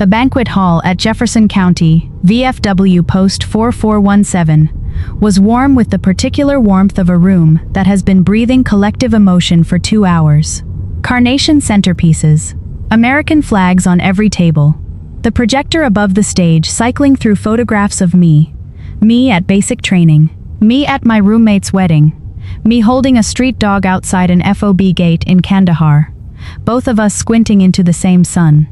The banquet hall at Jefferson County, VFW Post 4417, was warm with the particular warmth of a room that has been breathing collective emotion for 2 hours. Carnation centerpieces, American flags on every table, the projector above the stage cycling through photographs of me at basic training, me at my roommate's wedding, me holding a street dog outside an FOB gate in Kandahar, both of us squinting into the same sun.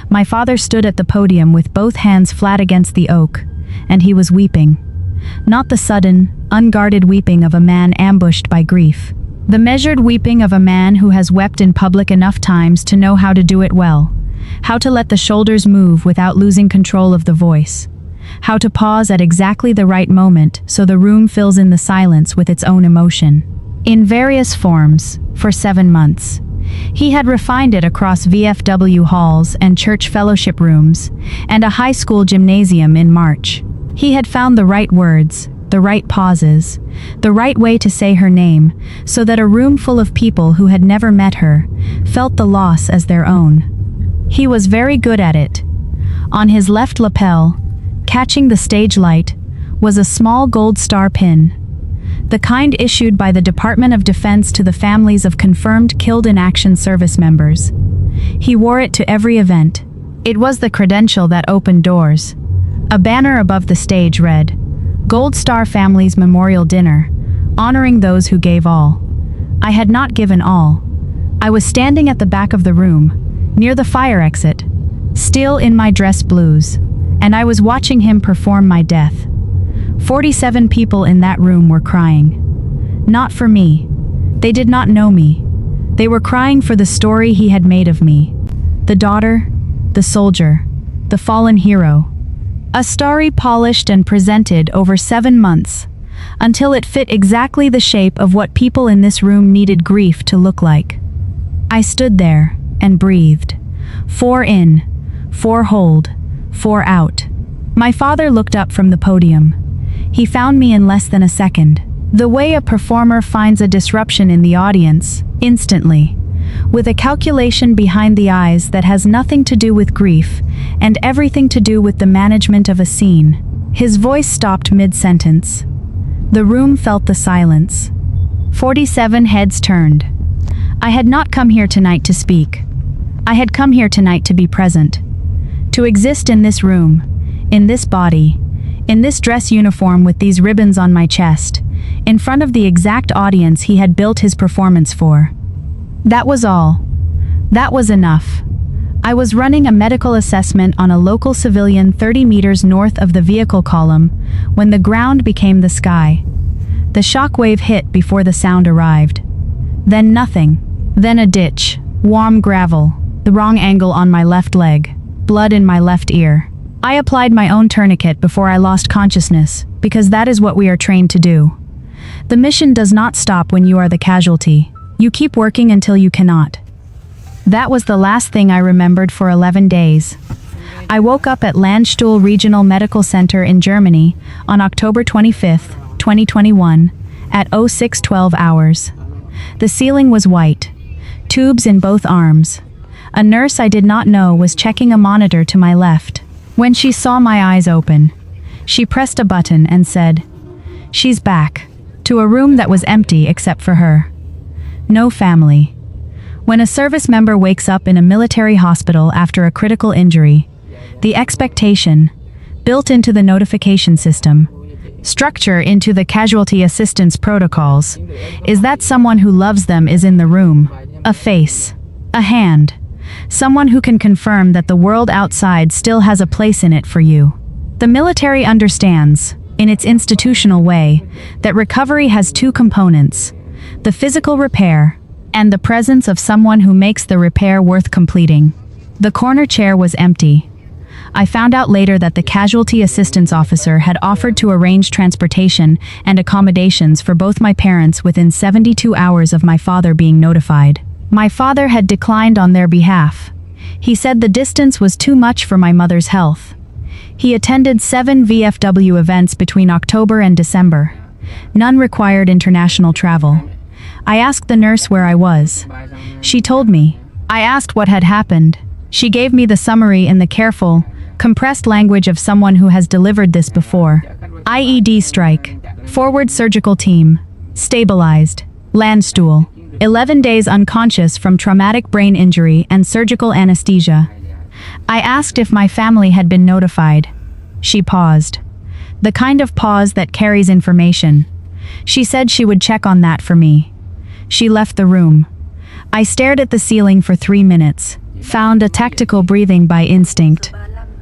My father stood at the podium with both hands flat against the oak, and he was weeping. Not the sudden, unguarded weeping of a man ambushed by grief. The measured weeping of a man who has wept in public enough times to know how to do it well, how to let the shoulders move without losing control of the voice, how to pause at exactly the right moment so the room fills in the silence with its own emotion. In various forms, for 7 months. He had refined it across VFW halls and church fellowship rooms, and a high school gymnasium in March. He had found the right words, the right pauses, the right way to say her name, so that a room full of people who had never met her felt the loss as their own. He was very good at it. On his left lapel, catching the stage light, was a small gold star pin, the kind issued by the Department of Defense to the families of confirmed killed-in-action service members. He wore it to every event. It was the credential that opened doors. A banner above the stage read, "Gold Star Families Memorial Dinner, honoring those who gave all." I had not given all. I was standing at the back of the room, near the fire exit, still in my dress blues, and I was watching him perform my death. 47 people in that room were crying. Not for me. They did not know me. They were crying for the story he had made of me. The daughter, the soldier, the fallen hero. A story polished and presented over 7 months, until it fit exactly the shape of what people in this room needed grief to look like. I stood there and breathed. 4 in, 4 hold, 4 out. My father looked up from the podium. He found me in less than a second. The way a performer finds a disruption in the audience, instantly, with a calculation behind the eyes that has nothing to do with grief and everything to do with the management of a scene. His voice stopped mid-sentence. The room felt the silence. 47 heads turned. I had not come here tonight to speak. I had come here tonight to be present. To exist in this room, in this body, in this dress uniform with these ribbons on my chest, in front of the exact audience he had built his performance for. That was all. That was enough. I was running a medical assessment on a local civilian 30 meters north of the vehicle column when the ground became the sky. The shockwave hit before the sound arrived. Then nothing. Then a ditch, warm gravel, the wrong angle on my left leg, blood in my left ear. I applied my own tourniquet before I lost consciousness, because that is what we are trained to do. The mission does not stop when you are the casualty. You keep working until you cannot. That was the last thing I remembered for 11 days. I woke up at Landstuhl Regional Medical Center in Germany on October 25, 2021, at 06:12 hours. The ceiling was white. Tubes in both arms. A nurse I did not know was checking a monitor to my left. When she saw my eyes open, she pressed a button and said, "She's back," to a room that was empty except for her. No family. When a service member wakes up in a military hospital after a critical injury, the expectation, built into the notification system, structure into the casualty assistance protocols, is that someone who loves them is in the room, a face, a hand, someone who can confirm that the world outside still has a place in it for you. The military understands, in its institutional way, that recovery has 2 components, the physical repair and the presence of someone who makes the repair worth completing. The corner chair was empty. I found out later that the casualty assistance officer had offered to arrange transportation and accommodations for both my parents within 72 hours of my father being notified. My father had declined on their behalf. He said the distance was too much for my mother's health. He attended 7 VFW events between October and December. None required international travel. I asked the nurse where I was. She told me. I asked what had happened. She gave me the summary in the careful, compressed language of someone who has delivered this before. IED strike. Forward surgical team. Stabilized. Landstuhl. 11 days unconscious from traumatic brain injury and surgical anesthesia. I asked if my family had been notified. She paused. The kind of pause that carries information. She said she would check on that for me. She left the room. I stared at the ceiling for 3 minutes. Found a tactical breathing by instinct.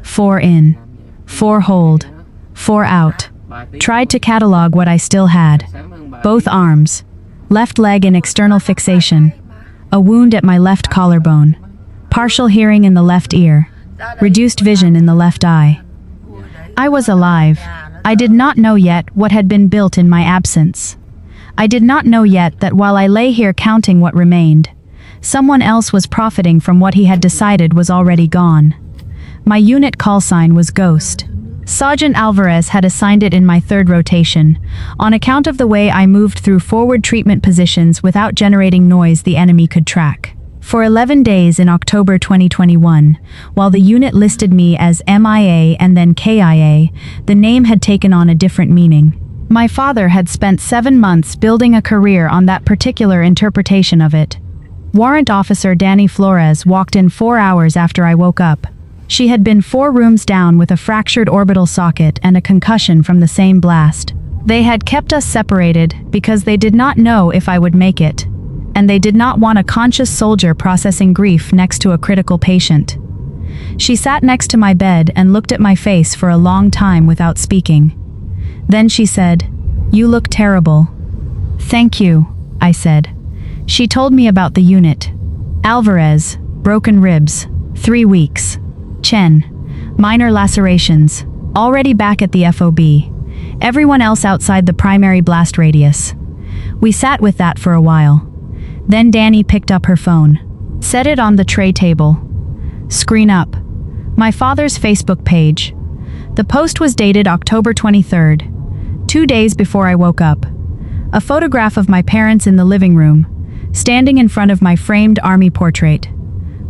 4 in. 4 hold. 4 out. Tried to catalog what I still had. Both arms. Left leg in external fixation. A wound at my left collarbone. Partial hearing in the left ear. Reduced vision in the left eye. I was alive. I did not know yet what had been built in my absence. I did not know yet that while I lay here counting what remained, someone else was profiting from what he had decided was already gone. My unit call sign was Ghost. Sergeant Alvarez had assigned it in my 3rd rotation, on account of the way I moved through forward treatment positions without generating noise the enemy could track. For 11 days in October 2021, while the unit listed me as MIA and then KIA, the name had taken on a different meaning. My father had spent 7 months building a career on that particular interpretation of it. Warrant Officer Danny Flores walked in 4 hours after I woke up. She had been 4 rooms down with a fractured orbital socket and a concussion from the same blast. They had kept us separated because they did not know if I would make it, and they did not want a conscious soldier processing grief next to a critical patient. She sat next to my bed and looked at my face for a long time without speaking. Then she said, "You look terrible." "Thank you," I said. She told me about the unit. Alvarez, broken ribs, 3 weeks. Chen, minor lacerations, already back at the FOB. Everyone else outside the primary blast radius. We sat with that for a while. Then Danny picked up her phone. Set it on the tray table. Screen up. My father's Facebook page. The post was dated October 23rd, 2 days before I woke up. A photograph of my parents in the living room, standing in front of my framed army portrait.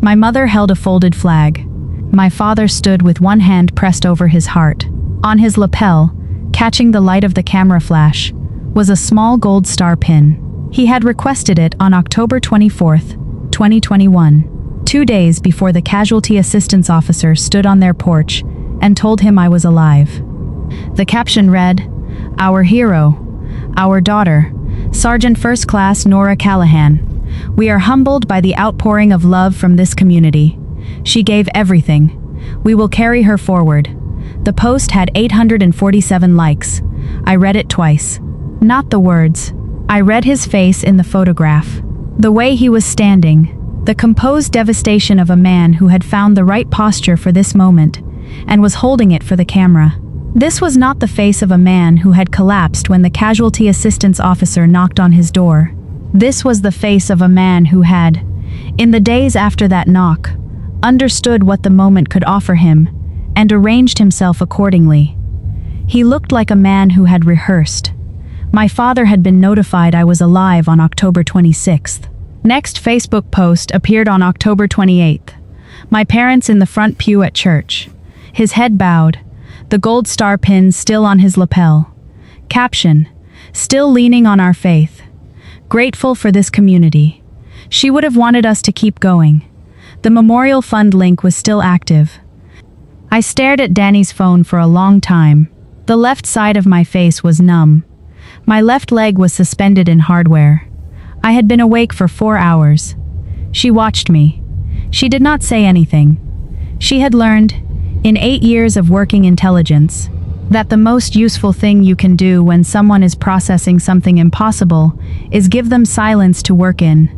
My mother held a folded flag. My father stood with one hand pressed over his heart. On his lapel, catching the light of the camera flash, was a small gold star pin. He had requested it on October 24th, 2021, 2 days before the casualty assistance officer stood on their porch and told him I was alive. The caption read, "Our hero, our daughter, Sergeant First Class Nora Callahan. We are humbled by the outpouring of love from this community. She gave everything. We will carry her forward." The post had 847 likes. I read it twice. Not the words. I read his face in the photograph. The way he was standing. The composed devastation of a man who had found the right posture for this moment and was holding it for the camera. This was not the face of a man who had collapsed when the casualty assistance officer knocked on his door. This was the face of a man who had, in the days after that knock, understood what the moment could offer him, and arranged himself accordingly. He looked like a man who had rehearsed. My father had been notified I was alive on October 26th. Next Facebook post appeared on October 28th. My parents in the front pew at church. His head bowed, the gold star pin still on his lapel. Caption, "Still leaning on our faith. Grateful for this community. She would have wanted us to keep going." The Memorial Fund link was still active. I stared at Danny's phone for a long time. The left side of my face was numb. My left leg was suspended in hardware. I had been awake for 4 hours. She watched me. She did not say anything. She had learned, in 8 years of working intelligence, that the most useful thing you can do when someone is processing something impossible is give them silence to work in.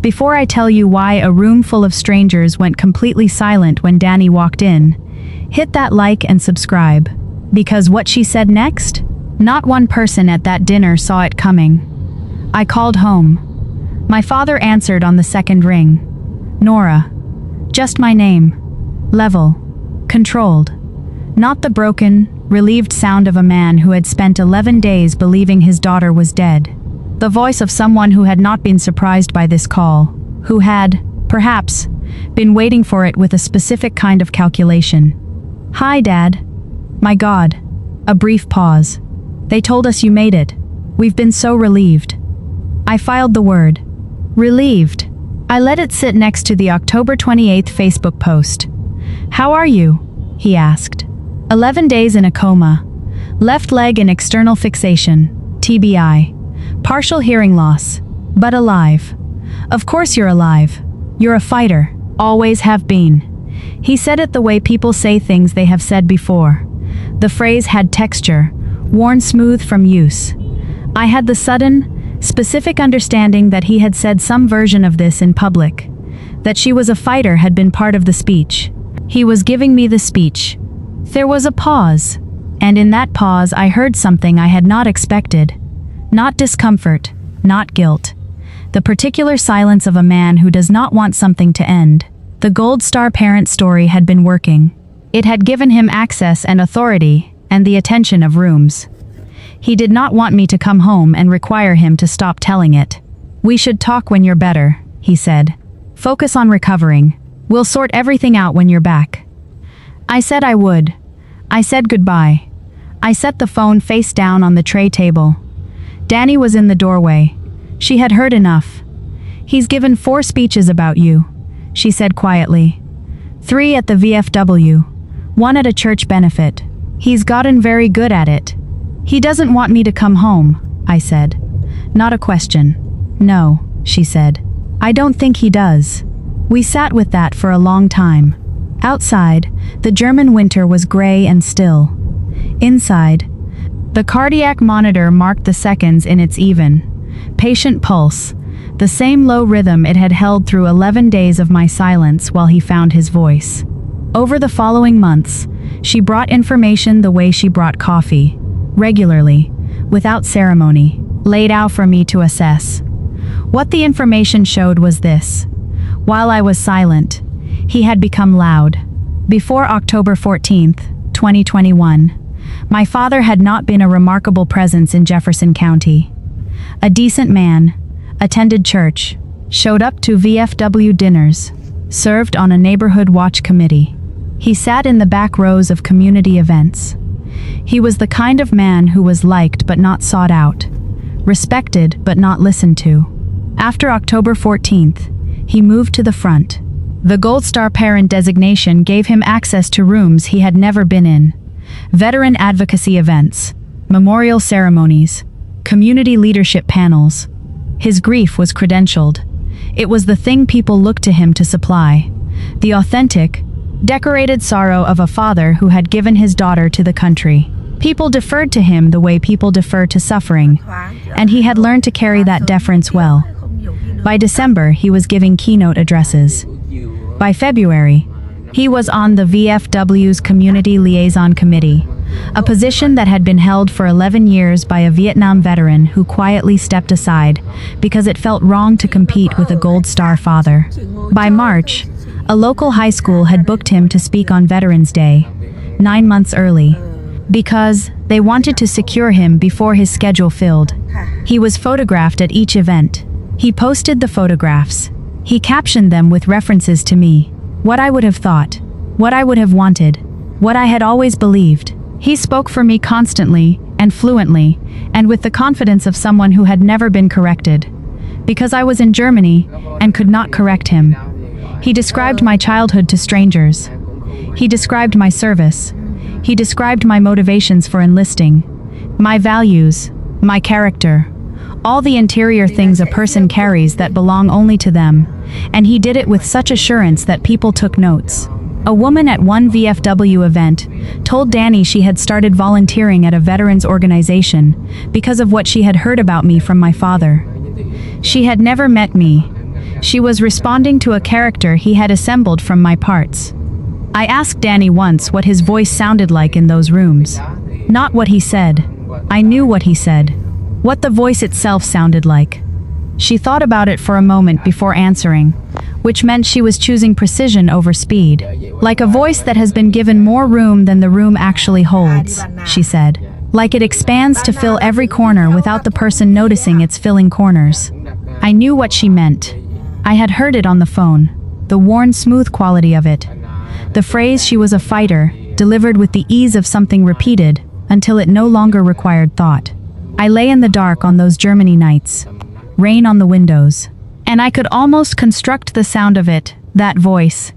Before I tell you why a room full of strangers went completely silent when Danny walked in, hit that like and subscribe. Because what she said next? Not one person at that dinner saw it coming. I called home. My father answered on the second ring. "Nora." Just my name. Level. Controlled. Not the broken, relieved sound of a man who had spent 11 days believing his daughter was dead. The voice of someone who had not been surprised by this call, who had, perhaps, Been waiting for it with a specific kind of calculation. Hi, Dad. My God. A brief pause. They told us you made it. We've been so relieved. I filed the word. Relieved. I let it sit next to the October 28th Facebook post. How are you? He asked. 11 days in a coma. Left leg in external fixation. TBI. Partial hearing loss. But alive. Of course you're alive. You're a fighter. Always have been. He said it the way people say things they have said before. The phrase had texture, worn smooth from use. I had the sudden, specific understanding that he had said some version of this in public. That she was a fighter had been part of the speech. He was giving me the speech. There was a pause. And in that pause I heard something I had not expected. Not discomfort, not guilt. The particular silence of a man who does not want something to end. The Gold Star parent story had been working. It had given him access and authority, and the attention of rooms. He did not want me to come home and require him to stop telling it. We should talk when you're better, he said. Focus on recovering. We'll sort everything out when you're back. I said I would. I said goodbye. I set the phone face down on the tray table. Danny was in the doorway. She had heard enough. He's given 4 speeches about you, she said quietly. 3 at the VFW. 1 at a church benefit. He's gotten very good at it. He doesn't want me to come home, I said. Not a question. No, she said. I don't think he does. We sat with that for a long time. Outside, the German winter was gray and still. Inside, the cardiac monitor marked the seconds in its even, patient pulse, the same low rhythm it had held through 11 days of my silence while he found his voice. Over the following months, she brought information the way she brought coffee, regularly, without ceremony, laid out for me to assess. What the information showed was this. While I was silent, he had become loud. Before October 14th, 2021, my father had not been a remarkable presence in Jefferson County. A decent man, attended church, showed up to VFW dinners, served on a neighborhood watch committee. He sat in the back rows of community events. He was the kind of man who was liked but not sought out, respected but not listened to. After October 14th, he moved to the front. The Gold Star parent designation gave him access to rooms he had never been in. Veteran advocacy events, memorial ceremonies, community leadership panels. His grief was credentialed. It was the thing people looked to him to supply. The authentic, decorated sorrow of a father who had given his daughter to the country. People deferred to him the way people defer to suffering, and he had learned to carry that deference well. By December, he was giving keynote addresses. By February, he was on the VFW's Community Liaison Committee, a position that had been held for 11 years by a Vietnam veteran who quietly stepped aside because it felt wrong to compete with a Gold Star father. By March, a local high school had booked him to speak on Veterans Day, 9 months early, because they wanted to secure him before his schedule filled. He was photographed at each event. He posted the photographs. He captioned them with references to me. What I would have thought, what I would have wanted, what I had always believed. He spoke for me constantly and fluently, and with the confidence of someone who had never been corrected. Because I was in Germany and could not correct him. He described my childhood to strangers. He described my service. He described my motivations for enlisting, my values, my character, all the interior things a person carries that belong only to them, and he did it with such assurance that people took notes. A woman at one VFW event told Danny she had started volunteering at a veterans organization because of what she had heard about me from my father. She had never met me. She was responding to a character he had assembled from my parts. I asked Danny once what his voice sounded like in those rooms. Not what he said. I knew what he said. What the voice itself sounded like. She thought about it for a moment before answering, which meant she was choosing precision over speed. Like a voice that has been given more room than the room actually holds, she said. Like it expands to fill every corner without the person noticing it's filling corners. I knew what she meant. I had heard it on the phone. the worn, smooth quality of it. The phrase "she was a fighter" delivered with the ease of something repeated until it no longer required thought. I lay in the dark on those Germany nights, rain on the windows, and I could almost construct the sound of it, that voice,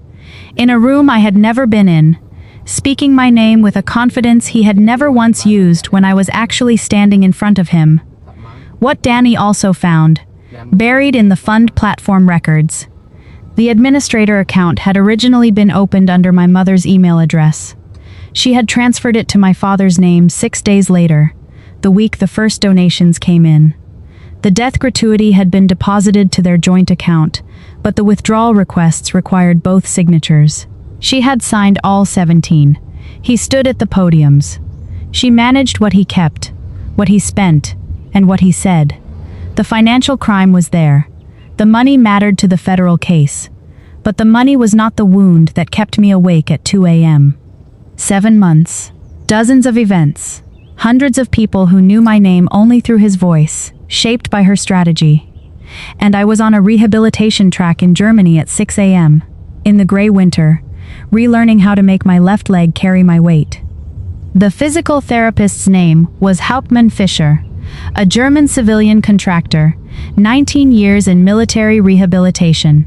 in a room I had never been in, speaking my name with a confidence he had never once used when I was actually standing in front of him. What Danny also found, buried in the fund platform records. The administrator account had originally been opened under my mother's email address. She had transferred it to my father's name 6 days later, the week the first donations came in. The death gratuity had been deposited to their joint account, but the withdrawal requests required both signatures. She had signed all 17. He stood at the podiums. She managed what he kept, what he spent, and what he said. The financial crime was there. The money mattered to the federal case. But the money was not the wound that kept me awake at 2 a.m. 7 months. Dozens of events. Hundreds of people who knew my name only through his voice, shaped by her strategy. And I was on a rehabilitation track in Germany at 6 a.m. in the gray winter, relearning how to make my left leg carry my weight. The physical therapist's name was Hauptmann Fischer, a German civilian contractor, 19 years in military rehabilitation.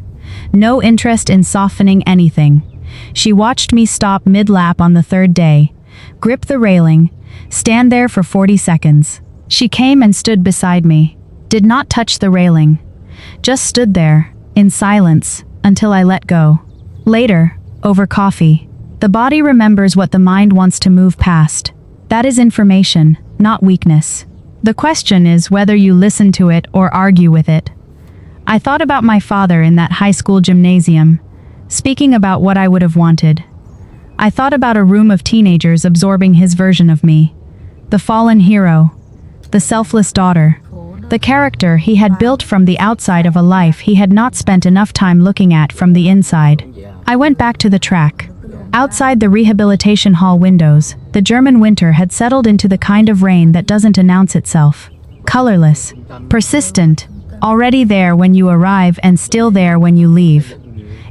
No interest in softening anything. She watched me stop mid-lap on the third day, grip the railing, stand there for 40 seconds. She came and stood beside me, did not touch the railing, just stood there, in silence, until I let go. Later, over coffee, the body remembers what the mind wants to move past. That is information, not weakness. The question is whether you listen to it or argue with it. I thought about my father in that high school gymnasium, speaking about what I would have wanted. I thought about a room of teenagers absorbing his version of me. The fallen hero, the selfless daughter, the character he had built from the outside of a life he had not spent enough time looking at from the inside. I went back to the track. Outside the rehabilitation hall windows, the German winter had settled into the kind of rain that doesn't announce itself. Colorless, persistent, already there when you arrive and still there when you leave.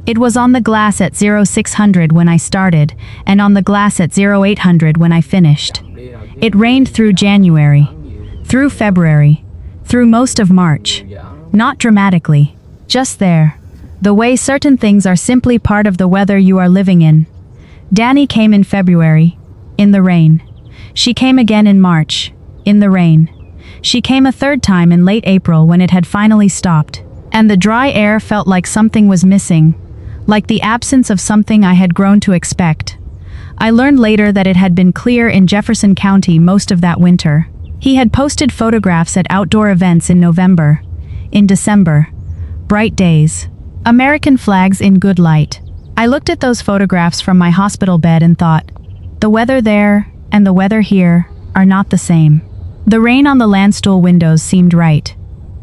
It was on the glass at 0600 when I started, and on the glass at 0800 when I finished. It rained through January, through February, through most of March. Not dramatically, just there. The way certain things are simply part of the weather you are living in. Danny came in February, in the rain. She came again in March, in the rain. She came a third time in late April when it had finally stopped, and the dry air felt like something was missing, like the absence of something I had grown to expect. I learned later that it had been clear in Jefferson County most of that winter. He had posted photographs at outdoor events in November, in December. Bright days. American flags in good light. I looked at those photographs from my hospital bed and thought, the weather there and the weather here are not the same. The rain on the Landstuhl windows seemed right.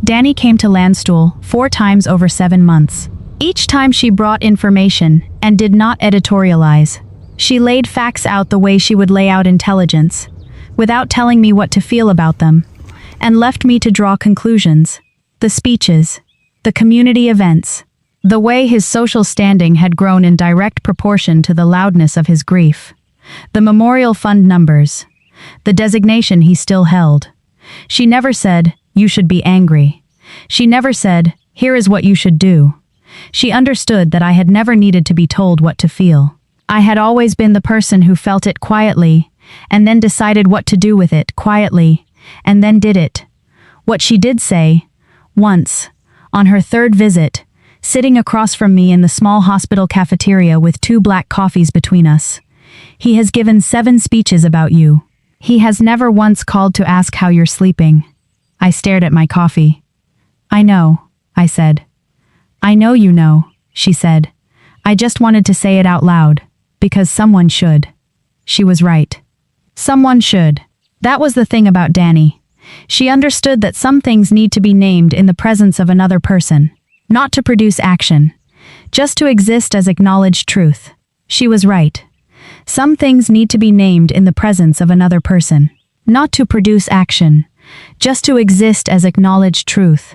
Danny came to Landstuhl 4 times over 7 months. Each time she brought information and did not editorialize. She laid facts out the way she would lay out intelligence, without telling me what to feel about them, and left me to draw conclusions. The speeches, the community events, the way his social standing had grown in direct proportion to the loudness of his grief, the memorial fund numbers, the designation he still held. She never said, "You should be angry." She never said, "Here is what you should do." She understood that I had never needed to be told what to feel. I had always been the person who felt it quietly, and then decided what to do with it quietly, and then did it. What she did say, once, on her third visit, sitting across from me in the small hospital cafeteria with 2 black coffees between us. "He has given 7 speeches about you. He has never once called to ask how you're sleeping." I stared at my coffee. "I know," I said. "I know you know," she said. "I just wanted to say it out loud, because someone should." She was right. Someone should. That was the thing about Danny. She understood that some things need to be named in the presence of another person, not to produce action, just to exist as acknowledged truth. She was right. Some things need to be named in the presence of another person, not to produce action, just to exist as acknowledged truth.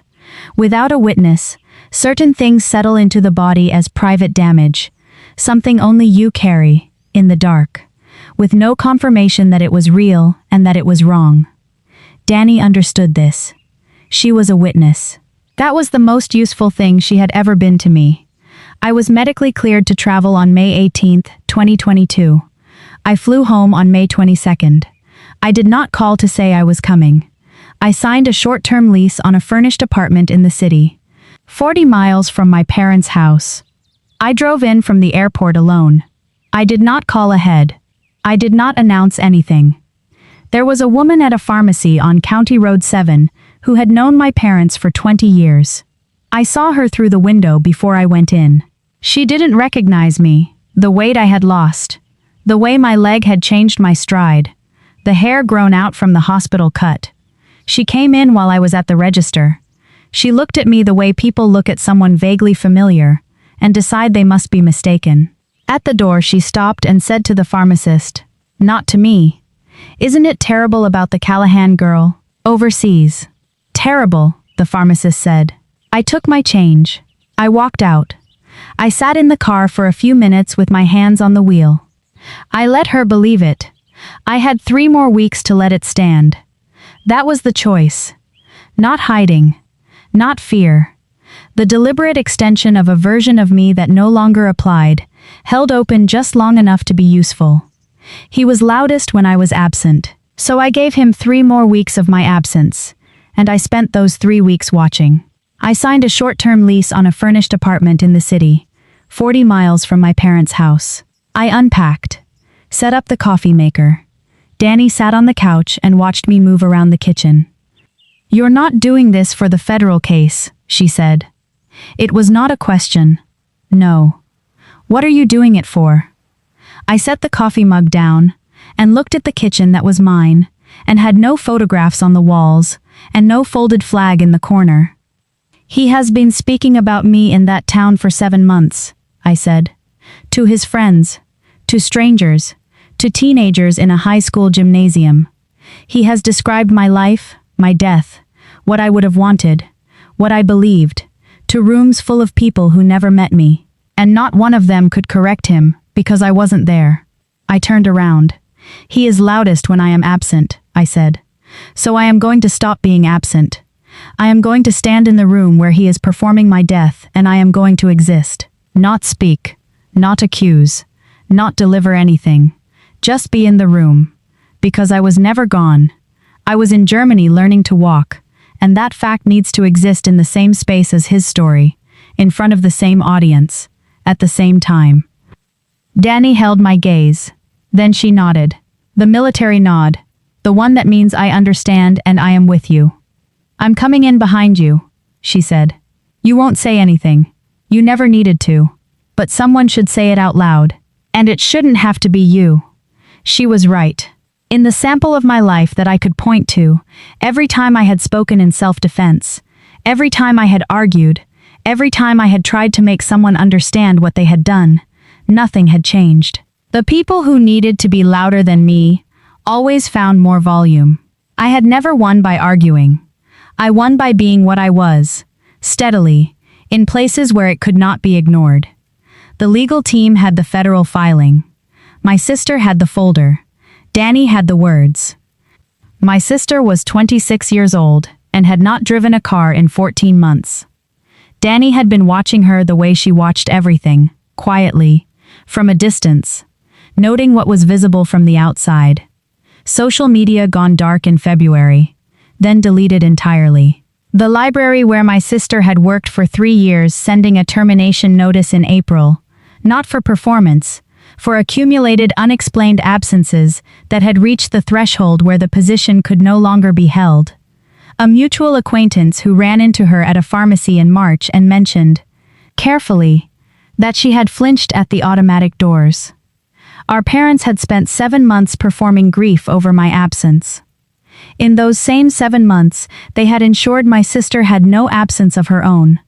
Without a witness, Certain things settle into the body as private damage, something only you carry, in the dark, with no confirmation that it was real and that it was wrong. Danny understood this. She was a witness. That was the most useful thing she had ever been to me. I was medically cleared to travel on May 18th, 2022. I flew home on May 22nd. I did not call to say I was coming. I signed a short-term lease on a furnished apartment in the city, 40 miles from my parents' house. I drove in from the airport alone. I did not call ahead. I did not announce anything. There was a woman at a pharmacy on County Road 7 who had known my parents for 20 years. I saw her through the window before I went in. She didn't recognize me, the weight I had lost, the way my leg had changed my stride, the hair grown out from the hospital cut. She came in while I was at the register. She looked at me the way people look at someone vaguely familiar and decide they must be mistaken. At the door, she stopped and said to the pharmacist, "Not to me. Isn't it terrible about the Callahan girl? Overseas." "Terrible," the pharmacist said. I took my change. I walked out. I sat in the car for a few minutes with my hands on the wheel. I let her believe it. I had 3 more weeks to let it stand. That was the choice. Not hiding. Not fear. The deliberate extension of a version of me that no longer applied, held open just long enough to be useful. He was loudest when I was absent, so I gave him 3 more weeks of my absence, and I spent those 3 weeks watching. I signed a short-term lease on a furnished apartment in the city, 40 miles from my parents' house. I unpacked, set up the coffee maker. Danny sat on the couch and watched me move around the kitchen. "You're not doing this for the federal case," she said. It was not a question. No. "What are you doing it for?" I set the coffee mug down and looked at the kitchen that was mine and had no photographs on the walls and no folded flag in the corner. "He has been speaking about me in that town for 7 months," I said. "To his friends, to strangers, to teenagers in a high school gymnasium. He has described my life, my death, what I would have wanted, what I believed, to rooms full of people who never met me, and not one of them could correct him because I wasn't there." I turned around. "He is loudest when I am absent," I said. "So I am going to stop being absent. I am going to stand in the room where he is performing my death, and I am going to exist. Not speak, not accuse, not deliver anything. Just be in the room. Because I was never gone. I was in Germany learning to walk, and that fact needs to exist in the same space as his story, in front of the same audience, at the same time." Danny held my gaze. Then she nodded. The military nod. The one that means I understand and I am with you. "I'm coming in behind you," she said. "You won't say anything. You never needed to. But someone should say it out loud. And it shouldn't have to be you." She was right. In the sample of my life that I could point to, every time I had spoken in self-defense, every time I had argued, every time I had tried to make someone understand what they had done, nothing had changed. The people who needed to be louder than me always found more volume. I had never won by arguing. I won by being what I was, steadily, in places where it could not be ignored. The legal team had the federal filing. My sister had the folder. Danny had the words. My sister was 26 years old and had not driven a car in 14 months. Danny had been watching her the way she watched everything, quietly, from a distance, noting what was visible from the outside. Social media gone dark in February, then deleted entirely. The library where my sister had worked for 3 years sending a termination notice in April, not for performance, for accumulated unexplained absences that had reached the threshold where the position could no longer be held. A mutual acquaintance who ran into her at a pharmacy in March and mentioned, carefully, that she had flinched at the automatic doors. Our parents had spent 7 months performing grief over my absence. In those same 7 months, they had ensured my sister had no absence of her own,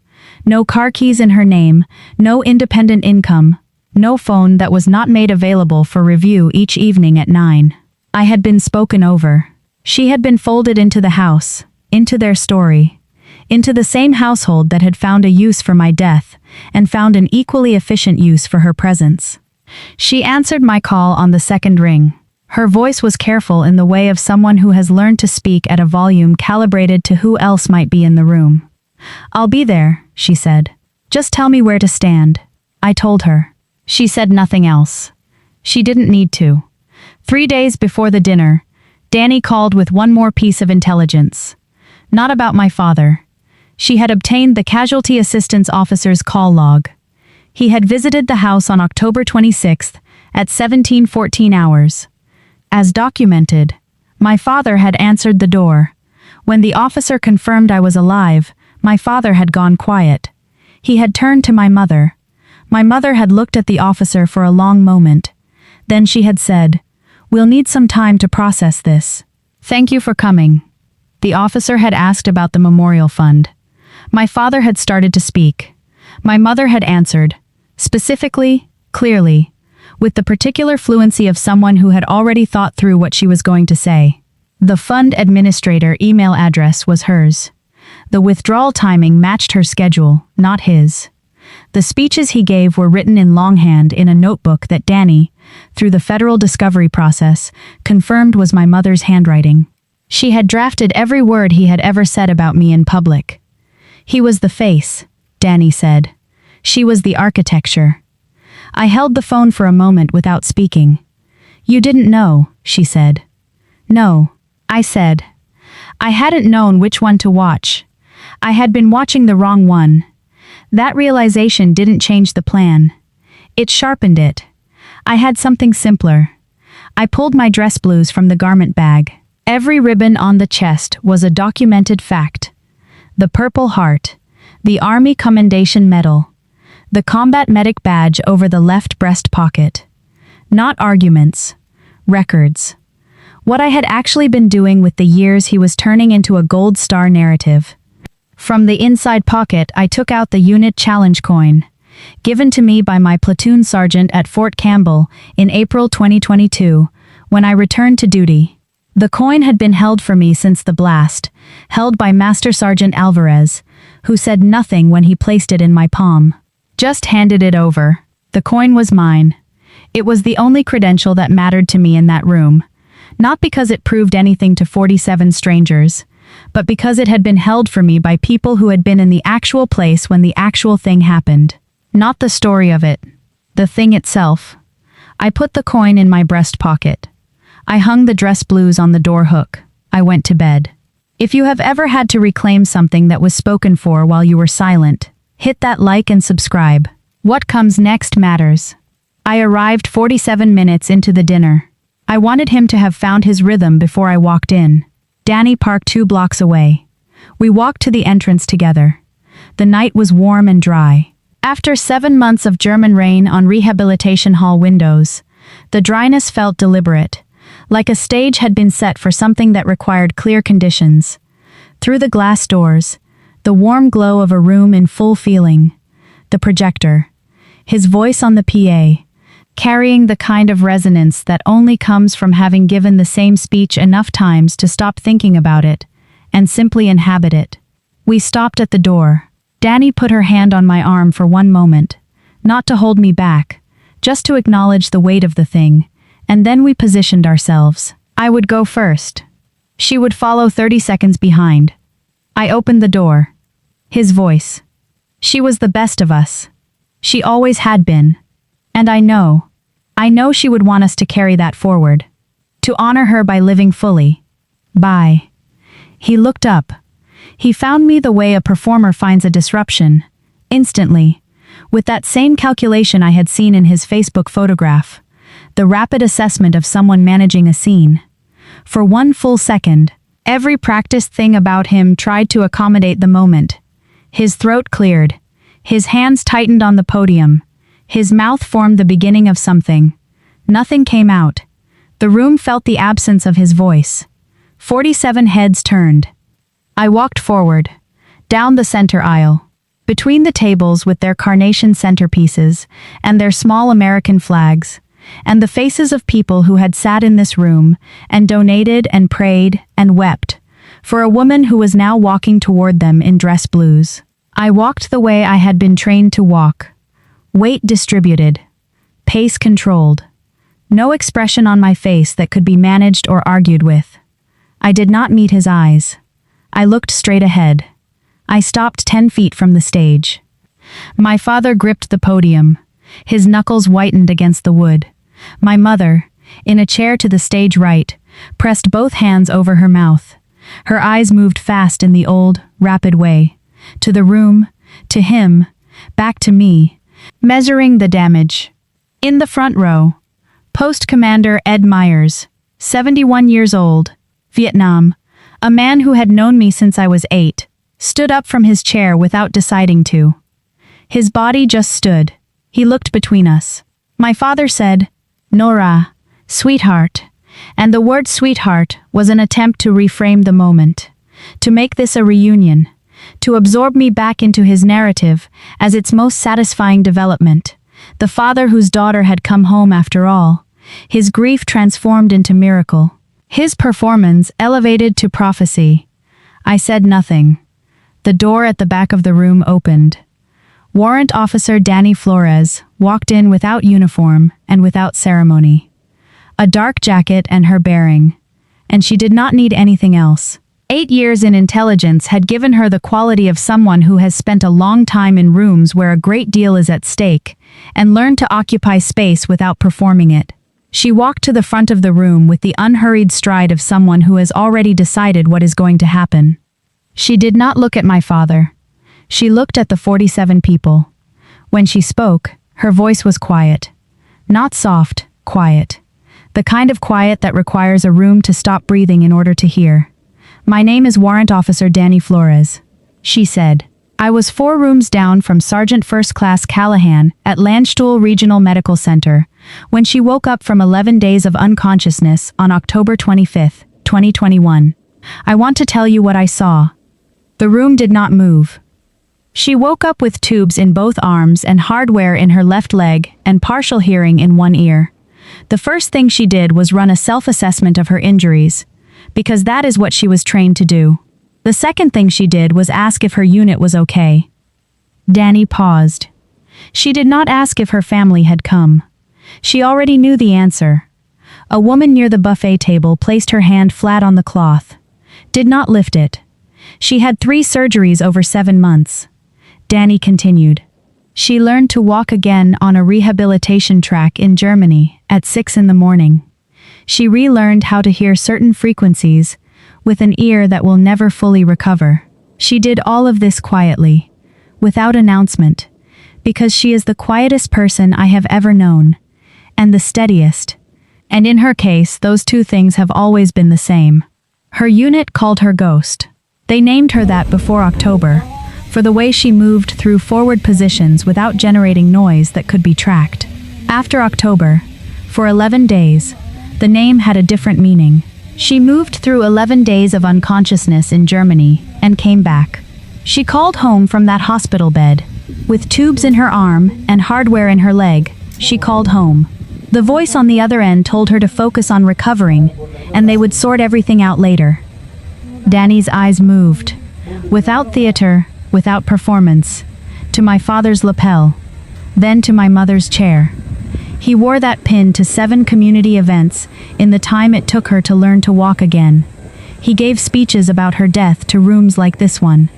no car keys in her name, no independent income, no phone that was not made available for review each evening at 9. I had been spoken over. She had been folded into the house, into their story, into the same household that had found a use for my death and found an equally efficient use for her presence. She answered my call on the second ring. Her voice was careful in the way of someone who has learned to speak at a volume calibrated to who else might be in the room. "I'll be there," she said. "Just tell me where to stand." I told her. She said nothing else. She didn't need to. 3 days before the dinner, Danny called with one more piece of intelligence. Not about my father. She had obtained the casualty assistance officer's call log. He had visited the house on October 26th at 17:14 hours. As documented, my father had answered the door. When the officer confirmed I was alive, my father had gone quiet. He had turned to my mother. My mother had looked at the officer for a long moment. Then she had said, "We'll need some time to process this. Thank you for coming." The officer had asked about the memorial fund. My father had started to speak. My mother had answered, specifically, clearly, with the particular fluency of someone who had already thought through what she was going to say. The fund administrator email address was hers. The withdrawal timing matched her schedule, not his. The speeches he gave were written in longhand in a notebook that Danny, through the federal discovery process, confirmed was my mother's handwriting. She had drafted every word he had ever said about me in public. He was the face, Danny said. She was the architecture. I held the phone for a moment without speaking. "You didn't know," she said. "No," I said. I hadn't known which one to watch. I had been watching the wrong one. That realization didn't change the plan. It sharpened it. I had something simpler. I pulled my dress blues from the garment bag. Every ribbon on the chest was a documented fact. The Purple Heart, the Army Commendation Medal, the Combat Medic Badge over the left breast pocket. Not arguments, records. What I had actually been doing with the years he was turning into a gold star narrative. From the inside pocket, I took out the unit challenge coin, given to me by my platoon sergeant at Fort Campbell in April 2022, when I returned to duty. The coin had been held for me since the blast, held by Master Sergeant Alvarez, who said nothing when he placed it in my palm. Just handed it over. The coin was mine. It was the only credential that mattered to me in that room, not because it proved anything to 47 strangers, but because it had been held for me by people who had been in the actual place when the actual thing happened. Not the story of it. The thing itself. I put the coin in my breast pocket. I hung the dress blues on the door hook. I went to bed. If you have ever had to reclaim something that was spoken for while you were silent, hit that like and subscribe. What comes next matters. I arrived 47 minutes into the dinner. I wanted him to have found his rhythm before I walked in. Danny parked 2 blocks away. We walked to the entrance together. The night was warm and dry. After 7 months of German rain on rehabilitation hall windows, the dryness felt deliberate, like a stage had been set for something that required clear conditions. Through the glass doors, the warm glow of a room in full feeling. The projector. His voice on the PA, carrying the kind of resonance that only comes from having given the same speech enough times to stop thinking about it and simply inhabit it. We stopped at the door. Danny put her hand on my arm for one moment, not to hold me back, just to acknowledge the weight of the thing, and then we positioned ourselves. I would go first. She would follow 30 seconds behind. I opened the door. His voice. She was the best of us. She always had been. And I know she would want us to carry that forward. To honor her by living fully. By. He looked up. He found me the way a performer finds a disruption. Instantly. With that same calculation I had seen in his Facebook photograph. The rapid assessment of someone managing a scene. For 1 full second, every practiced thing about him tried to accommodate the moment. His throat cleared. His hands tightened on the podium. His mouth formed the beginning of something. Nothing came out. The room felt the absence of his voice. 47 heads turned. I walked forward, down the center aisle, between the tables with their carnation centerpieces and their small American flags, and the faces of people who had sat in this room and donated and prayed and wept for a woman who was now walking toward them in dress blues. I walked the way I had been trained to walk. Weight distributed. Pace controlled. No expression on my face that could be managed or argued with. I did not meet his eyes. I looked straight ahead. I stopped 10 feet from the stage. My father gripped the podium. His knuckles whitened against the wood. My mother, in a chair to the stage right, pressed both hands over her mouth. Her eyes moved fast in the old, rapid way. To the room, to him, back to me, measuring the damage. In the front row, Post Commander Ed Myers, 71 years old, Vietnam, a man who had known me since I was 8, stood up from his chair without deciding to. His body just stood. He looked between us. My father said, "Nora, sweetheart," and the word sweetheart was an attempt to reframe the moment, to make this a reunion, to absorb me back into his narrative as its most satisfying development, the father whose daughter had come home after all, his grief transformed into miracle, his performance elevated to prophecy. I said nothing. The door at the back of the room opened. Warrant Officer Danny Flores walked in without uniform and without ceremony. A dark jacket and her bearing. And she did not need anything else. 8 years in intelligence had given her the quality of someone who has spent a long time in rooms where a great deal is at stake, and learned to occupy space without performing it. She walked to the front of the room with the unhurried stride of someone who has already decided what is going to happen. She did not look at my father. She looked at the 47 people. When she spoke, her voice was quiet. Not soft, quiet. The kind of quiet that requires a room to stop breathing in order to hear. "My name is Warrant Officer Danny Flores," she said. "I was 4 rooms down from Sergeant First Class Callahan at Landstuhl Regional Medical Center when she woke up from 11 days of unconsciousness on October 25, 2021. I want to tell you what I saw." The room did not move. She woke up with tubes in both arms and hardware in her left leg and partial hearing in one ear. The first thing she did was run a self-assessment of her injuries, because that is what she was trained to do. The second thing she did was ask if her unit was okay. Danny paused. She did not ask if her family had come. She already knew the answer. A woman near the buffet table placed her hand flat on the cloth. Did not lift it. She had 3 surgeries over 7 months. Danny continued. She learned to walk again on a rehabilitation track in Germany at 6 in the morning. She relearned how to hear certain frequencies with an ear that will never fully recover. She did all of this quietly, without announcement, because she is the quietest person I have ever known, and the steadiest. And in her case, those 2 things have always been the same. Her unit called her Ghost. They named her that before October, for the way she moved through forward positions without generating noise that could be tracked. After October, for 11 days, the name had a different meaning. She moved through 11 days of unconsciousness in Germany and came back. She called home from that hospital bed. With tubes in her arm and hardware in her leg, she called home. The voice on the other end told her to focus on recovering, and they would sort everything out later. Danny's eyes moved. Without theater, without performance, to my father's lapel, then to my mother's chair. He wore that pin to 7 community events in the time it took her to learn to walk again. He gave speeches about her death to rooms like this one.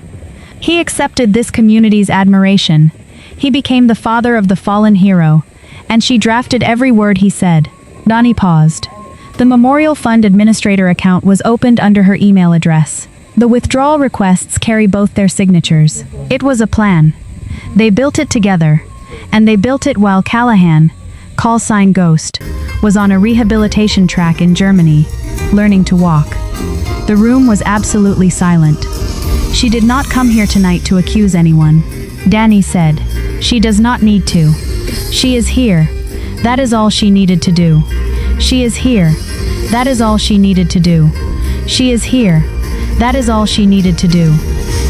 He accepted this community's admiration. He became the father of the fallen hero, and she drafted every word he said. Danny paused. The Memorial Fund Administrator account was opened under her email address. The withdrawal requests carry both their signatures. It was a plan. They built it together, and they built it while Callahan, callsign Ghost, was on a rehabilitation track in Germany, learning to walk. The room was absolutely silent. She did not come here tonight to accuse anyone. Danny said, "She does not need to. She is here. That is all she needed to do. She is here. That is all she needed to do. She is here. That is all she needed to do.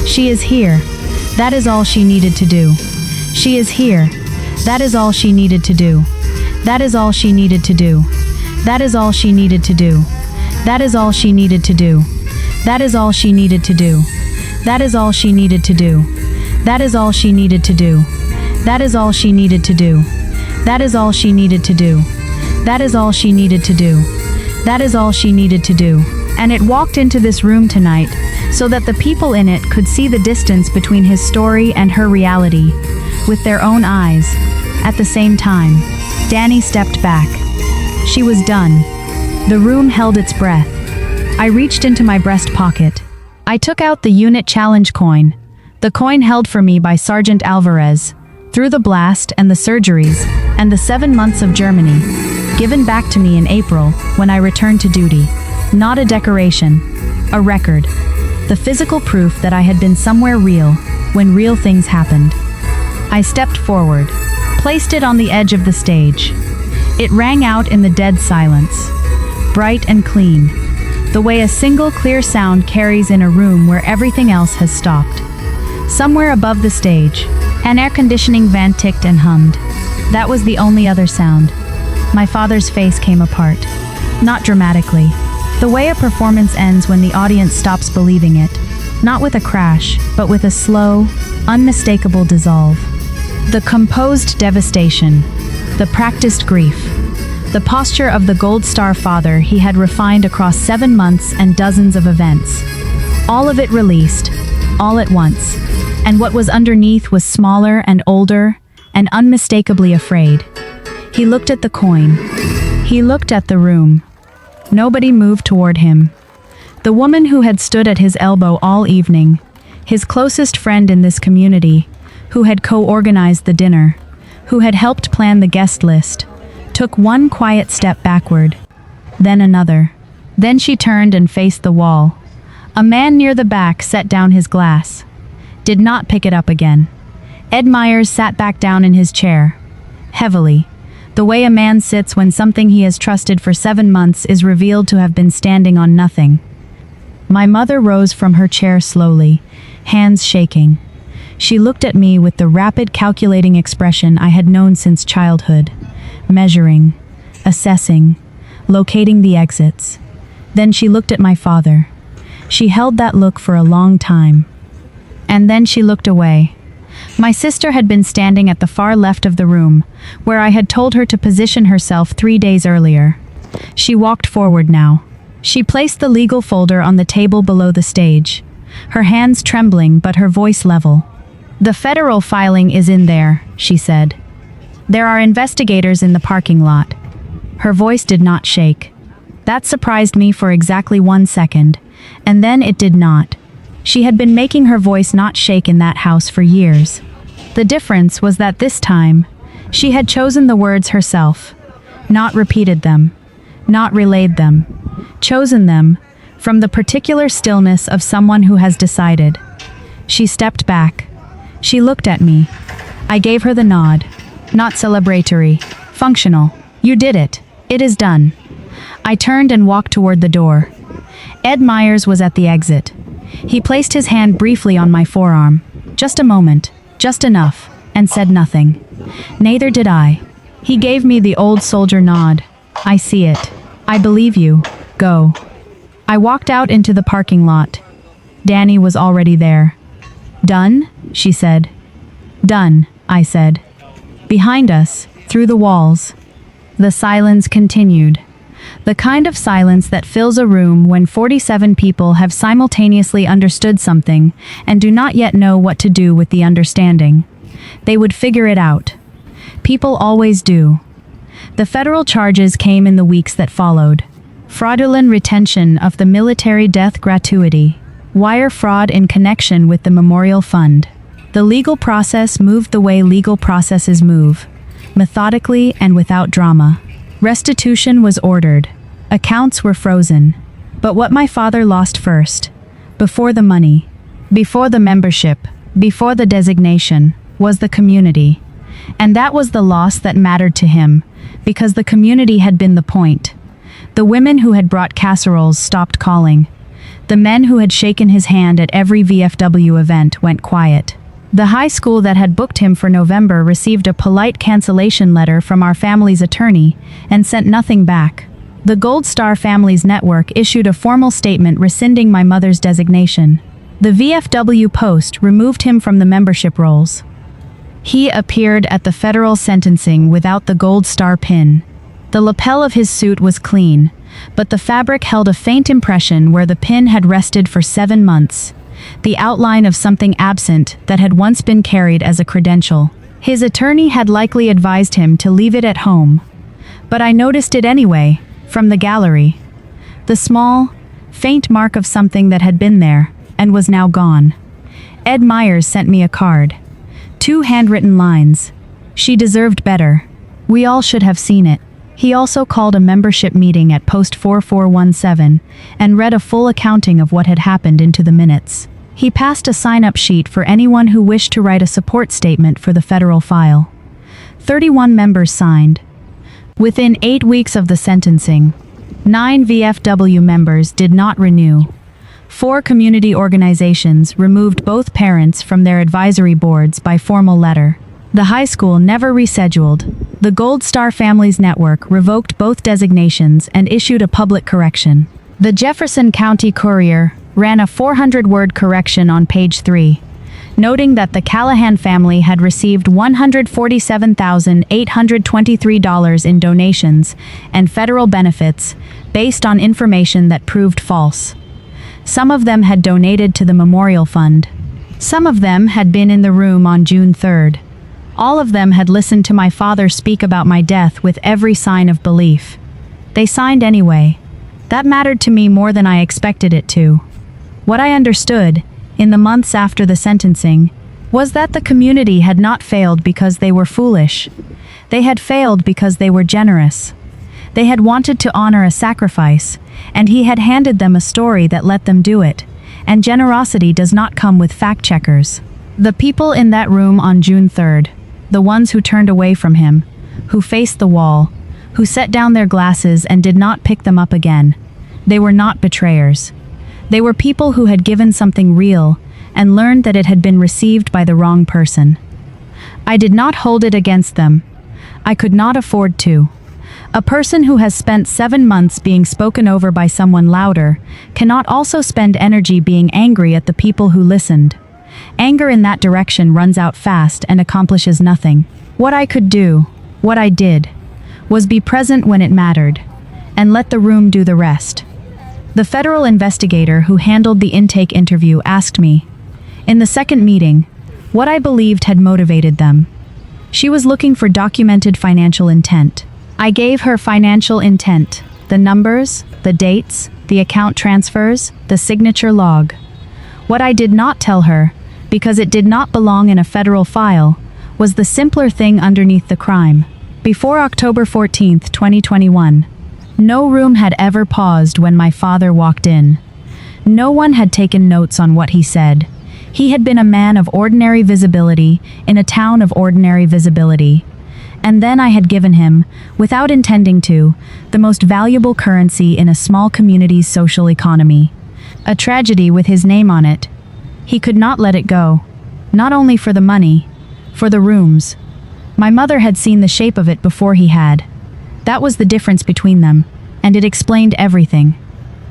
She is here. That is all she needed to do. She is here. That is all she needed to do. That is all she needed to do. That is all she needed to do. That is all she needed to do. That is all she needed to do. That is all she needed to do. That is all she needed to do. That is all she needed to do. That is all she needed to do. That is all she needed to do. That is all she needed to do. And it walked into this room tonight, so that the people in it could see the distance between his story and her reality, with their own eyes. At the same time, Danny stepped back. She was done. The room held its breath. I reached into my breast pocket. I took out the unit challenge coin, the coin held for me by Sergeant Alvarez, through the blast and the surgeries, and the 7 months of Germany, given back to me in April when I returned to duty. Not a decoration, a record. The physical proof that I had been somewhere real when real things happened. I stepped forward, placed it on the edge of the stage. It rang out in the dead silence, bright and clean, the way a single clear sound carries in a room where everything else has stopped. Somewhere above the stage, an air conditioning van ticked and hummed. That was the only other sound. My father's face came apart. Not dramatically. The way a performance ends when the audience stops believing it. Not with a crash, but with a slow, unmistakable dissolve. The composed devastation. The practiced grief. The posture of the Gold Star father he had refined across 7 months and dozens of events. All of it released, all at once. And what was underneath was smaller and older and unmistakably afraid. He looked at the coin. He looked at the room. Nobody moved toward him. The woman who had stood at his elbow all evening, his closest friend in this community, who had co-organized the dinner, who had helped plan the guest list, took one quiet step backward, then another. Then she turned and faced the wall. A man near the back set down his glass. Did not pick it up again. Ed Myers sat back down in his chair, heavily, the way a man sits when something he has trusted for 7 months is revealed to have been standing on nothing. My mother rose from her chair slowly, hands shaking. She looked at me with the rapid calculating expression I had known since childhood, measuring, assessing, locating the exits. Then she looked at my father. She held that look for a long time. And then she looked away. My sister had been standing at the far left of the room, where I had told her to position herself 3 days earlier. She walked forward now. She placed the legal folder on the table below the stage, her hands trembling but her voice level. "The federal filing is in there," she said. "There are investigators in the parking lot." Her voice did not shake. That surprised me for exactly 1 second, and then it did not. She had been making her voice not shake in that house for years. The difference was that this time, she had chosen the words herself, not repeated them, not relayed them, chosen them from the particular stillness of someone who has decided. She stepped back. She looked at me. I gave her the nod, not celebratory, functional. "You did it. It is done." I turned and walked toward the door. Ed Myers was at the exit. He placed his hand briefly on my forearm. Just a moment, just enough, and said nothing. Neither did I. He gave me the old soldier nod. "I see it. I believe you. Go." I walked out into the parking lot. Danny was already there. "Done?" she said. "Done," I said. Behind us, through the walls, the silence continued. The kind of silence that fills a room when 47 people have simultaneously understood something and do not yet know what to do with the understanding. They would figure it out. People always do. The federal charges came in the weeks that followed. Fraudulent retention of the military death gratuity. Wire fraud in connection with the memorial fund. The legal process moved the way legal processes move, methodically and without drama. Restitution was ordered. Accounts were frozen. But what my father lost first, before the money, before the membership, before the designation, was the community. And that was the loss that mattered to him, because the community had been the point. The women who had brought casseroles stopped calling. The men who had shaken his hand at every VFW event went quiet. The high school that had booked him for November received a polite cancellation letter from our family's attorney and sent nothing back. The Gold Star Families Network issued a formal statement rescinding my mother's designation. The VFW Post removed him from the membership rolls. He appeared at the federal sentencing without the Gold Star pin. The lapel of his suit was clean, but the fabric held a faint impression where the pin had rested for 7 months, the outline of something absent that had once been carried as a credential. His attorney had likely advised him to leave it at home, but I noticed it anyway, from the gallery. The small, faint mark of something that had been there and was now gone. Ed Myers sent me a card. 2 handwritten lines. She deserved better. We all should have seen it. He also called a membership meeting at post 4417 and read a full accounting of what had happened into the minutes. He passed a sign-up sheet for anyone who wished to write a support statement for the federal file. 31 members signed. Within 8 weeks of the sentencing, 9 VFW members did not renew. 4 community organizations removed both parents from their advisory boards by formal letter. The high school never rescheduled. The Gold Star Families Network revoked both designations and issued a public correction. The Jefferson County Courier ran a 400-word correction on page 3, noting that the Callahan family had received $147,823 in donations and federal benefits based on information that proved false. Some of them had donated to the Memorial Fund. Some of them had been in the room on June 3rd. All of them had listened to my father speak about my death with every sign of belief. They signed anyway. That mattered to me more than I expected it to. What I understood, in the months after the sentencing, was that the community had not failed because they were foolish. They had failed because they were generous. They had wanted to honor a sacrifice, and he had handed them a story that let them do it. And generosity does not come with fact-checkers. The people in that room on June 3rd, the ones who turned away from him, who faced the wall, who set down their glasses and did not pick them up again, they were not betrayers. They were people who had given something real and learned that it had been received by the wrong person. I did not hold it against them. I could not afford to. A person who has spent 7 months being spoken over by someone louder cannot also spend energy being angry at the people who listened. Anger in that direction runs out fast and accomplishes nothing. What I could do, what I did, was be present when it mattered, and let the room do the rest. The federal investigator who handled the intake interview asked me, in the second meeting, what I believed had motivated them. She was looking for documented financial intent. I gave her financial intent, the numbers, the dates, the account transfers, the signature log. What I did not tell her, because it did not belong in a federal file, was the simpler thing underneath the crime. Before October 14, 2021, no room had ever paused when my father walked in. No one had taken notes on what he said. He had been a man of ordinary visibility in a town of ordinary visibility. And then I had given him, without intending to, the most valuable currency in a small community's social economy. A tragedy with his name on it. He could not let it go. Not only for the money, for the rooms. My mother had seen the shape of it before he had. That was the difference between them, and it explained everything.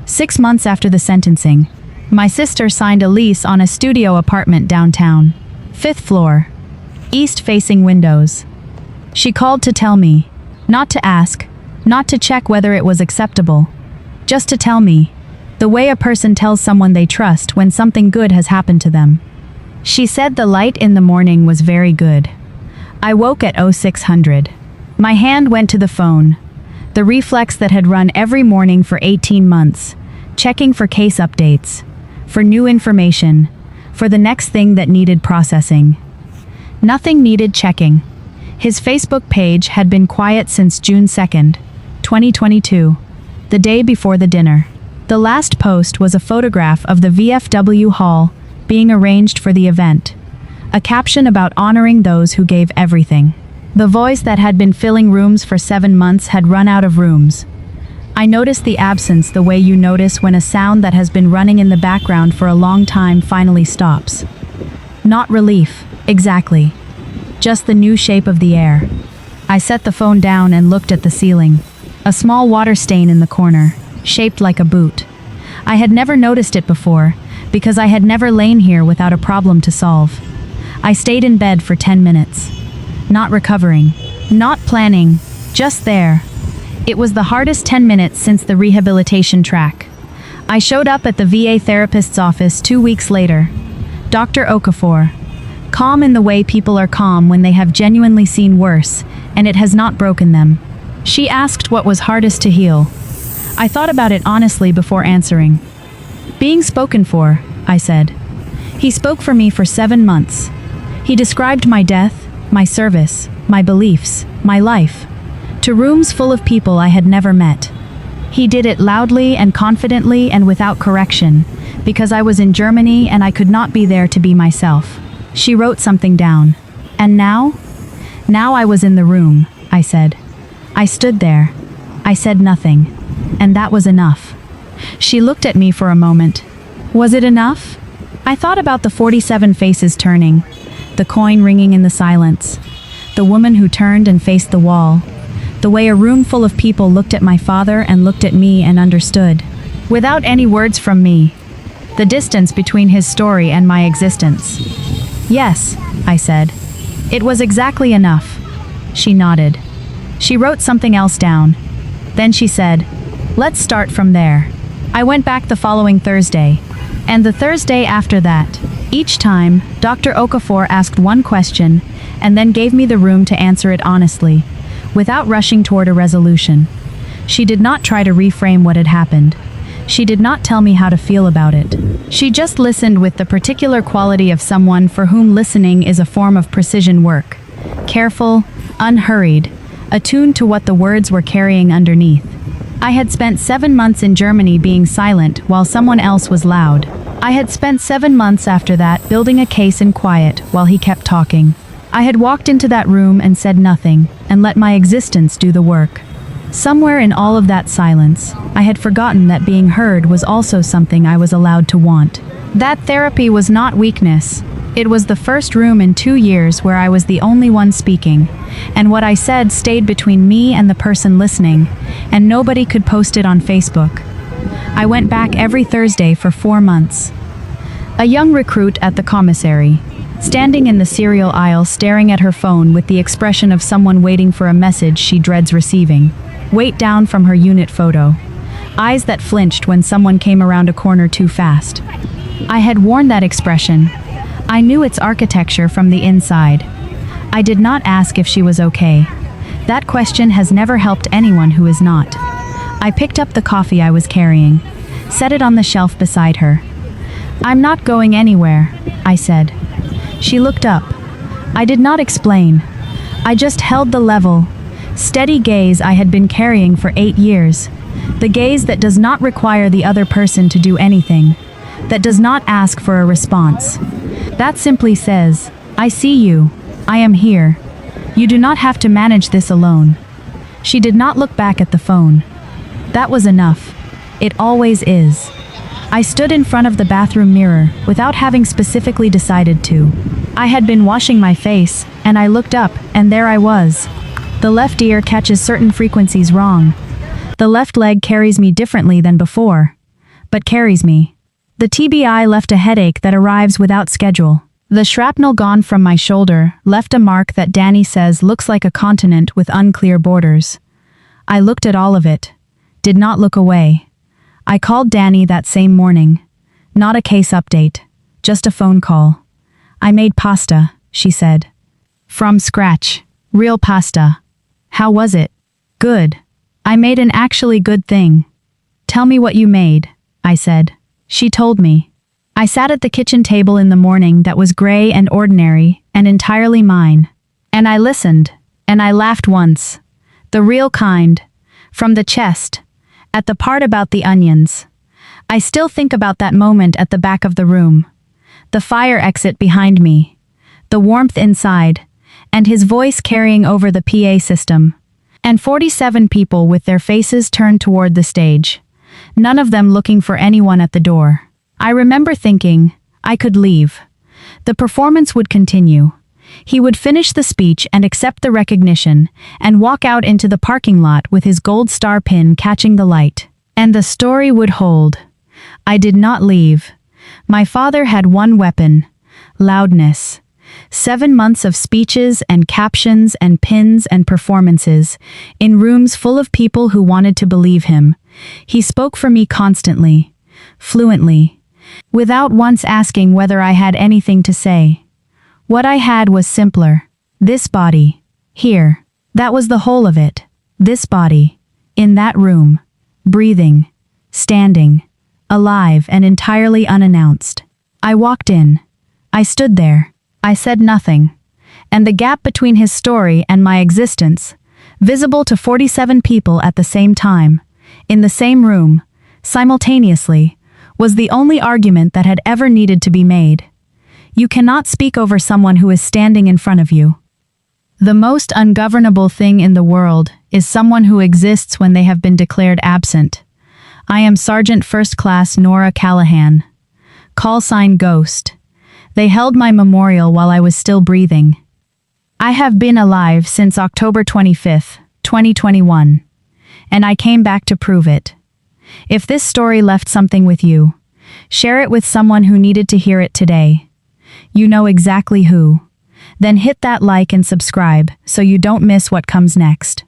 6 months after the sentencing, my sister signed a lease on a studio apartment downtown. 5th floor. East-facing windows. She called to tell me, not to ask, not to check whether it was acceptable, just to tell me, the way a person tells someone they trust when something good has happened to them. She said the light in the morning was very good. I woke at 0600. My hand went to the phone, the reflex that had run every morning for 18 months, checking for case updates, for new information, for the next thing that needed processing. Nothing needed checking. His Facebook page had been quiet since June 2nd, 2022, the day before the dinner. The last post was a photograph of the VFW hall being arranged for the event, a caption about honoring those who gave everything. The voice that had been filling rooms for 7 months had run out of rooms. I noticed the absence the way you notice when a sound that has been running in the background for a long time finally stops. Not relief, exactly. Just the new shape of the air. I set the phone down and looked at the ceiling. a small water stain in the corner, shaped like a boot. I had never noticed it before, because I had never lain here without a problem to solve. I stayed in bed for 10 minutes. Not recovering, not planning, just there. It was the hardest 10 minutes since the rehabilitation track. I showed up at the VA therapist's office 2 weeks later. Dr. Okafor. Calm in the way people are calm when they have genuinely seen worse, and it has not broken them. She asked what was hardest to heal. I thought about it honestly before answering. Being spoken for, I said. He spoke for me for 7 months. He described my death, my service, my beliefs, my life, to rooms full of people I had never met. He did it loudly and confidently and without correction, because I was in Germany and I could not be there to be myself. She wrote something down. And now? Now I was in the room, I said. I stood there. I said nothing. And that was enough. She looked at me for a moment. Was it enough? I thought about the 47 faces turning, the coin ringing in the silence, the woman who turned and faced the wall, the way a room full of people looked at my father and looked at me and understood, without any words from me, the distance between his story and my existence. Yes, I said. It was exactly enough. She nodded. She wrote something else down. Then she said, let's start from there. I went back the following Thursday, and the Thursday after that. Each time, Dr. Okafor asked one question and then gave me the room to answer it honestly, without rushing toward a resolution. She did not try to reframe what had happened. She did not tell me how to feel about it. She just listened with the particular quality of someone for whom listening is a form of precision work. Careful, unhurried, attuned to what the words were carrying underneath. I had spent 7 months in Germany being silent while someone else was loud. I had spent 7 months after that building a case in quiet while he kept talking. I had walked into that room and said nothing, and let my existence do the work. Somewhere in all of that silence, I had forgotten that being heard was also something I was allowed to want. That therapy was not weakness. It was the first room in 2 years where I was the only one speaking, and what I said stayed between me and the person listening, and nobody could post it on Facebook. I went back every Thursday for 4 months. A young recruit at the commissary, standing in the cereal aisle staring at her phone with the expression of someone waiting for a message she dreads receiving. Weight down from her unit photo. Eyes that flinched when someone came around a corner too fast. I had worn that expression. I knew its architecture from the inside. I did not ask if she was okay. That question has never helped anyone who is not. I picked up the coffee I was carrying, set it on the shelf beside her. I'm not going anywhere, I said. She looked up. I did not explain. I just held the level, steady gaze I had been carrying for 8 years. The gaze that does not require the other person to do anything, that does not ask for a response. That simply says, I see you. I am here. You do not have to manage this alone. She did not look back at the phone. That was enough. It always is. I stood in front of the bathroom mirror without having specifically decided to. I had been washing my face, and I looked up, and there I was. The left ear catches certain frequencies wrong. The left leg carries me differently than before, but carries me. The TBI left a headache that arrives without schedule. The shrapnel gone from my shoulder left a mark that Danny says looks like a continent with unclear borders. I looked at all of it, did not look away. I called Danny that same morning. Not a case update, just a phone call. I made pasta, she said. From scratch. Real pasta. How was it? Good. I made an actually good thing. Tell me what you made, I said. She told me. I sat at the kitchen table in the morning that was gray and ordinary and entirely mine. And I listened, and I laughed once. The real kind. From the chest. At the part about the onions. I still think about that moment at the back of the room. The fire exit behind me. The warmth inside. And his voice carrying over the PA system. And 47 people with their faces turned toward the stage. None of them looking for anyone at the door. I remember thinking, I could leave. The performance would continue. He would finish the speech and accept the recognition, and walk out into the parking lot with his gold star pin catching the light. And the story would hold. I did not leave. My father had one weapon: loudness. 7 months of speeches and captions and pins and performances, in rooms full of people who wanted to believe him. He spoke for me constantly, fluently, without once asking whether I had anything to say. What I had was simpler. This body. Here. That was the whole of it. This body. In that room. Breathing. Standing. Alive and entirely unannounced. I walked in. I stood there. I said nothing. And the gap between his story and my existence, visible to 47 people at the same time, in the same room, simultaneously, was the only argument that had ever needed to be made. You cannot speak over someone who is standing in front of you. The most ungovernable thing in the world is someone who exists when they have been declared absent. I am Sergeant First Class Nora Callahan. Callsign Ghost. They held my memorial while I was still breathing. I have been alive since October 25th, 2021, and I came back to prove it. If this story left something with you, share it with someone who needed to hear it today. You know exactly who. Then hit that like and subscribe so you don't miss what comes next.